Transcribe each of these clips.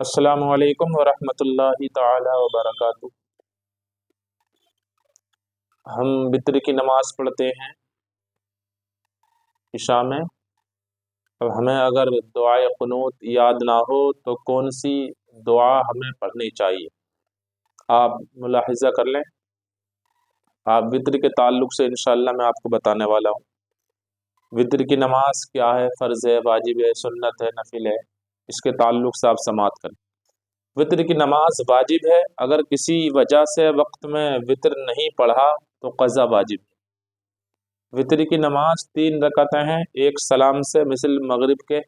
السلام علیکم ورحمۃ اللہ تعالی وبرکاتہ۔ ہم وتر کی نماز پڑھتے ہیں عشاء میں۔ اب ہمیں اگر دعائے قنوت یاد نہ ہو تو کون سی دعا ہمیں پڑھنی چاہیے؟ آپ ملاحظہ کر لیں۔ آپ وتر کے تعلق سے انشاءاللہ میں آپ کو بتانے والا ہوں۔ وتر کی نماز کیا ہے، فرض ہے، واجب ہے، سنت ہے، نفل ہے، اس کے تعلق سے آپ سماعت کریں۔ وتر کی نماز واجب ہے، اگر کسی وجہ سے وقت میں وتر نہیں پڑھا تو قضا واجب ہے۔ وتر کی نماز 3 رکعتیں ہیں، ایک سلام سے، مثل مغرب کے۔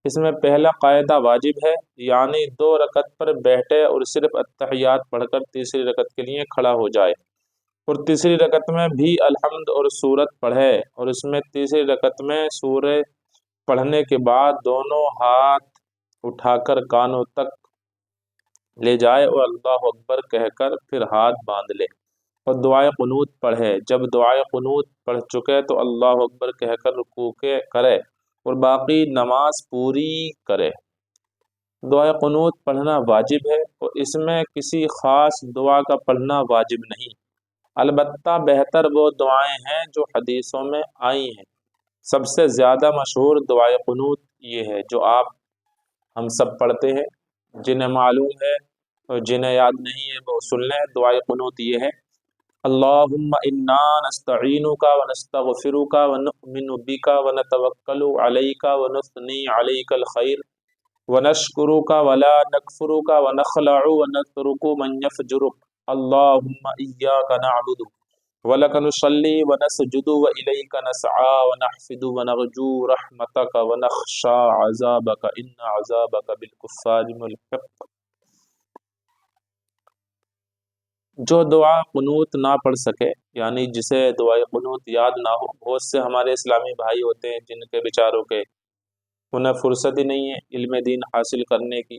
اس میں پہلا قاعدہ واجب ہے، یعنی 2 رکعت پر بیٹھے اور صرف اتحیات پڑھ کر تیسری رکعت کے لیے کھڑا ہو جائے، اور تیسری رکعت میں بھی الحمد اور سورت پڑھے، اور اس میں تیسری رکعت میں سورہ پڑھنے کے بعد دونوں ہاتھ اٹھا کر کانوں تک لے جائے اور اللہ اکبر کہہ کر پھر ہاتھ باندھ لے اور دعائے قنوت پڑھے۔ جب دعائے قنوت پڑھ چکے تو اللہ اکبر کہہ کر رکوع کرے اور باقی نماز پوری کرے۔ دعائے قنوت پڑھنا واجب ہے اور اس میں کسی خاص دعا کا پڑھنا واجب نہیں، البتہ بہتر وہ دعائیں ہیں جو حدیثوں میں آئی ہیں۔ سب سے زیادہ مشہور دعائے قنوت یہ ہے جو ہم سب پڑھتے ہیں، جنہیں معلوم ہے اور جنہیں یاد نہیں ہے وہ سن لیں۔ دعائے قنوت یہ ہے: اللہم انا نستعینک ونستغفرک ونؤمن بک ونتوکل علیک ونثنی علیک الخیر ونشکرک ولا نکفرک ونخلع ونترک من یفجرک اللہم ایاک نعبد ولک نصلی ونسجد والیک نسعی ونحفد ونرجو رحمتک ونخشى عذابک ان عذابک بالکفار ملحق۔ جو دعا قنوت نہ پڑھ سکے، یعنی جسے دعائے قنوت یاد نہ ہو، بہت سے ہمارے اسلامی بھائی ہوتے ہیں جن کے بیچاروں کے انہیں فرصت ہی نہیں ہے علم دین حاصل کرنے کی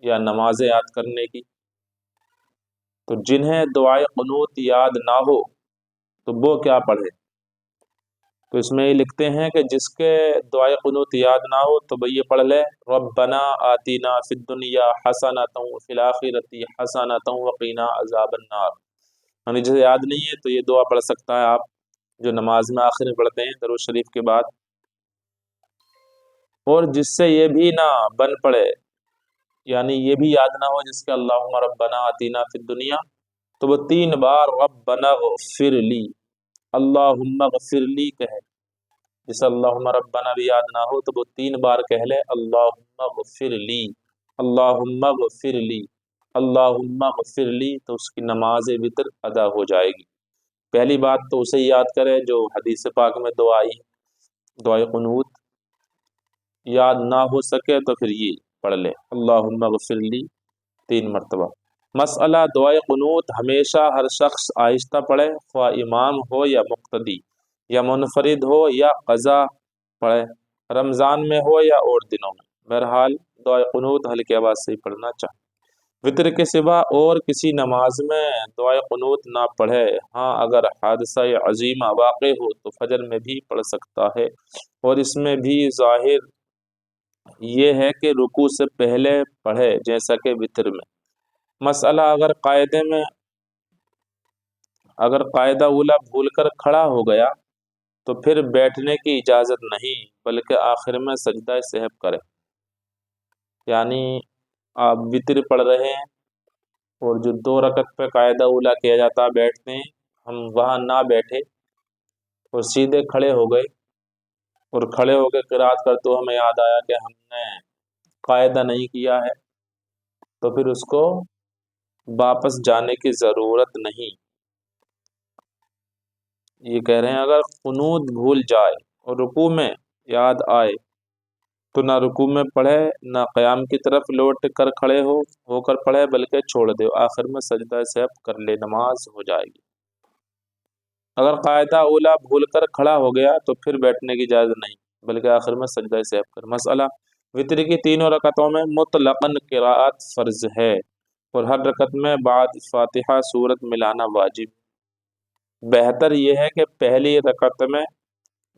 یا نمازیں یاد کرنے کی، تو جنہیں دعائے قنوت یاد نہ ہو تو وہ کیا پڑھے؟ تو اس میں یہ لکھتے ہیں کہ جس کے دعائے قنوت یاد نہ ہو تو وہ یہ پڑھ لے: ربنا آتنا فی الدنیا حسنۃ وفی الآخرۃ حسنۃ وقنا عذاب النار۔ یعنی جسے یاد نہیں ہے تو یہ دعا پڑھ سکتا ہے آپ، جو نماز میں آخر میں پڑھتے ہیں درود شریف کے بعد۔ اور جس سے یہ بھی نہ بن پڑے، یعنی یہ بھی یاد نہ ہو جس کے اللہم ربنا آتنا فی الدنیا، تو وہ 3 بار ربنا اغفر لی، اللہم اغفر لی کہے۔ جسے اللہم ربنا بھی یاد نہ ہو تو وہ 3 بار کہہ لے: اللہم اغفر لی، اللہم اغفر لی، اللہم اغفر لی، تو اس کی نماز وتر ادا ہو جائے گی۔ پہلی بات تو اسے یاد کرے جو حدیث پاک میں دعا آئی ہے، دعائے قنوت۔ یاد نہ ہو سکے تو پھر یہ پڑھ لے: اللہم اغفر لی 3 مرتبہ۔ مسئلہ دعائے قنوت ہمیشہ ہر شخص آہستہ پڑھے، خواہ امام ہو یا مقتدی، یا منفرد ہو یا قضا پڑھے، رمضان میں ہو یا اور دنوں میں۔ بہرحال دعائے قنوت ہلکی آواز سے ہی پڑھنا چاہیے۔ وتر کے سوا اور کسی نماز میں دعائے قنوت نہ پڑھے، ہاں اگر حادثہ عظیمہ واقع ہو تو فجر میں بھی پڑھ سکتا ہے، اور اس میں بھی ظاہر یہ ہے کہ رکوع سے پہلے پڑھے جیسا کہ وتر میں۔ مسئلہ اگر قاعدہ اولا بھول کر کھڑا ہو گیا تو پھر بیٹھنے کی اجازت نہیں، بلکہ آخر میں سجدہ سہو کرے۔ یعنی آپ وتر پڑھ رہے ہیں اور جو 2 رکعت پہ قاعدہ اولا کیا جاتا ہے بیٹھتے ہیں، ہم وہاں نہ بیٹھے اور سیدھے کھڑے ہو گئے، اور کھڑے ہو کے قرات کرتے ہوئے ہمیں یاد آیا کہ ہم نے قاعدہ نہیں کیا ہے، تو پھر اس کو واپس جانے کی ضرورت نہیں۔ یہ کہہ رہے ہیں اگر قنوت بھول جائے اور رکوع میں یاد آئے تو نہ رکوع میں پڑھے نہ قیام کی طرف لوٹ کر کھڑے ہو کر پڑھے، بلکہ چھوڑ دے، آخر میں سجدہ سہو کر لے، نماز ہو جائے گی۔ اگر قاعدہ اولا بھول کر کھڑا ہو گیا تو پھر بیٹھنے کی اجازت نہیں، بلکہ آخر میں سجدہ سہو کر۔ مسئلہ وتر کی 3 رکعتوں میں مطلقاً قراءت فرض ہے، اور ہر رکعت میں بعد فاتحہ سورت ملانا واجب۔ بہتر یہ ہے کہ پہلی رکعت میں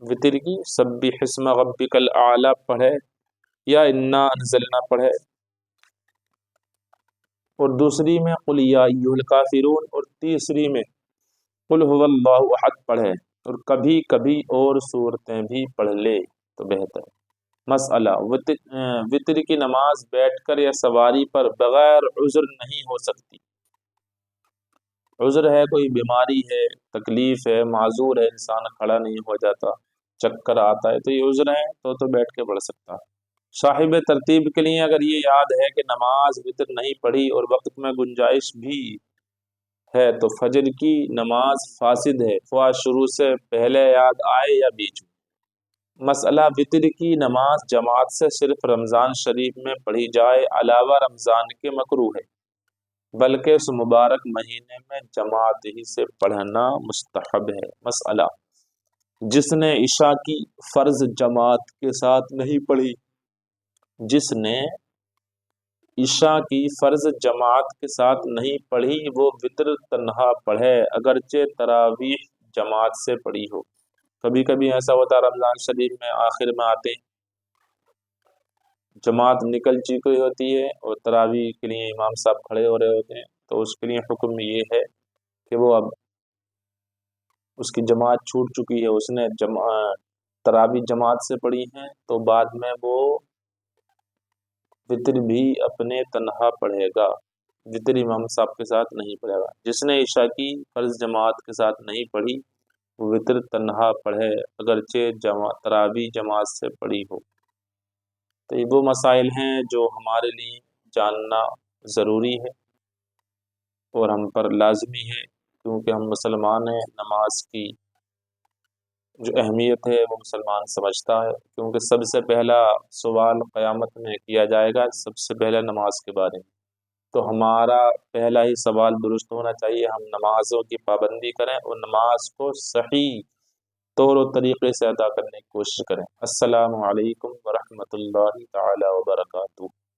وتر کی سبح اسم ربک الاعلی پڑھے یا انا انزلنا پڑھے، اور دوسری میں قل یا ایھا الکافرون، اور تیسری میں قل ھو اللہ احد پڑھے، اور کبھی کبھی اور صورتیں بھی پڑھ لے تو بہتر ہے۔ مسئلہ وطر کی نماز بیٹھ کر یا سواری پر بغیر عذر نہیں ہو سکتی۔ عذر ہے، کوئی بیماری ہے، تکلیف ہے، معذور ہے، انسان کھڑا نہیں ہو جاتا، چکر آتا ہے، تو یہ عذر ہے تو بیٹھ کے پڑھ سکتا۔ صاحب ترتیب کے لیے اگر یہ یاد ہے کہ نماز وطر نہیں پڑھی اور وقت میں گنجائش بھی ہے تو فجر کی نماز فاسد ہے، خواہ شروع سے پہلے یاد آئے یا بیچ میں۔ مسئلہ وطر کی نماز جماعت سے صرف رمضان شریف میں پڑھی جائے، علاوہ رمضان کے مکروہ ہے، بلکہ اس مبارک مہینے میں جماعت ہی سے پڑھنا مستحب ہے۔ مسئلہ جس نے عشاء کی فرض جماعت کے ساتھ نہیں پڑھی، جس نے عشاء کی فرض جماعت کے ساتھ نہیں پڑھی وہ وطر تنہا پڑھے، اگرچہ تراویح جماعت سے پڑھی ہو۔ کبھی کبھی ایسا ہوتا ہے رمضان شریف میں آخر میں آتے جماعت نکل چکی ہوتی ہے اور تراویح کے لیے امام صاحب کھڑے ہو رہے ہوتے ہیں، تو اس کے لیے حکم یہ ہے کہ وہ اب اس کی جماعت چھوٹ چکی ہے، اس نے تراویح جماعت سے پڑھی ہیں، تو بعد میں وہ وطر بھی اپنے تنہا پڑھے گا، وطر امام صاحب کے ساتھ نہیں پڑھے گا۔ جس نے عشاء کی فرض جماعت کے ساتھ نہیں پڑھی وہ وطر تنہا پڑھے، اگرچہ تراویح جماعت سے پڑھی ہو۔ تو یہ وہ مسائل ہیں جو ہمارے لیے جاننا ضروری ہے اور ہم پر لازمی ہے، کیونکہ ہم مسلمان ہیں۔ نماز کی جو اہمیت ہے وہ مسلمان سمجھتا ہے، کیونکہ سب سے پہلا سوال قیامت میں کیا جائے گا سب سے پہلے نماز کے بارے میں، تو ہمارا پہلا ہی سوال درست ہونا چاہیے، ہم نمازوں کی پابندی کریں اور نماز کو صحیح طور و طریقے سے ادا کرنے کی کوشش کریں۔ السلام علیکم ورحمۃ اللہ تعالی وبرکاتہ۔